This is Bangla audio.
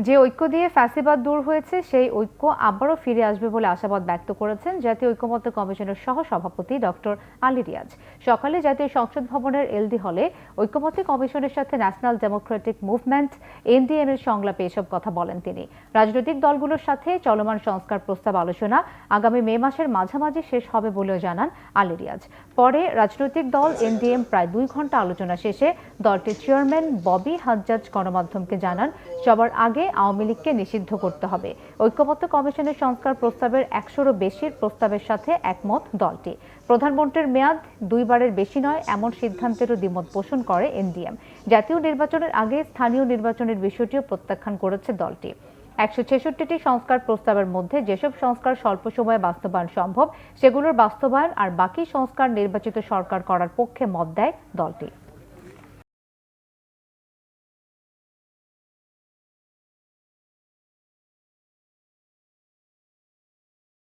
যে ঐক্য দিয়ে ফ্যাসিবাদ দূর হয়েছে সেই ঐক্য আবারও ফিরে আসবে বলে আশাবাদ ব্যক্ত করেছেন জাতীয় ঐকমত্য কমিশনের সহ-সভাপতি ডক্টর আলী রিয়াজ। সকালে জাতীয় সংসদ ভবনের এলডি হলে ঐকমত্য কমিশনের সাথে ন্যাশনাল ডেমোক্রেটিক মুভমেন্ট এনডিএম এর সংলাপে এসব কথা বলেন তিনি। রাজনৈতিক দলগুলোর সাথে চলমান সংস্কার প্রস্তাব আলোচনা আগামী মে মাসের মাঝামাঝি শেষ হবে বলেও জানান আলী রিয়াজ। পরে রাজনৈতিক দল এনডিএম প্রায় 2 ঘন্টা আলোচনা শেষে দলটির চেয়ারম্যান ববি হাজ্জাজ গণমাধ্যমকে জানান সবার আগে আওয়ামী লীগকে নিষিদ্ধ করতে হবে। ঐকমত্য কমিশনের সংস্কার প্রস্তাবের 100-এরও বেশির প্রস্তাবের সাথে একমত দলটি। প্রধানমন্ত্রীর মেয়াদ 2 বারের বেশি নয় এমন সিদ্ধান্তেরও দ্বিমত পোষণ করে এনডিএম। জাতীয় নির্বাচনের আগে স্থানীয় নির্বাচনের বিষয়টিও প্রত্যাখ্যান করেছে দলটি। 166টি সংস্কার প্রস্তাবের মধ্যে যেসব সংস্কার স্বল্প সময়ে বাস্তবায়ন সম্ভব সেগুলোর বাস্তবায়ন আর বাকি সংস্কার নির্বাচিত সরকার করার পক্ষে মত দেয় দলটি।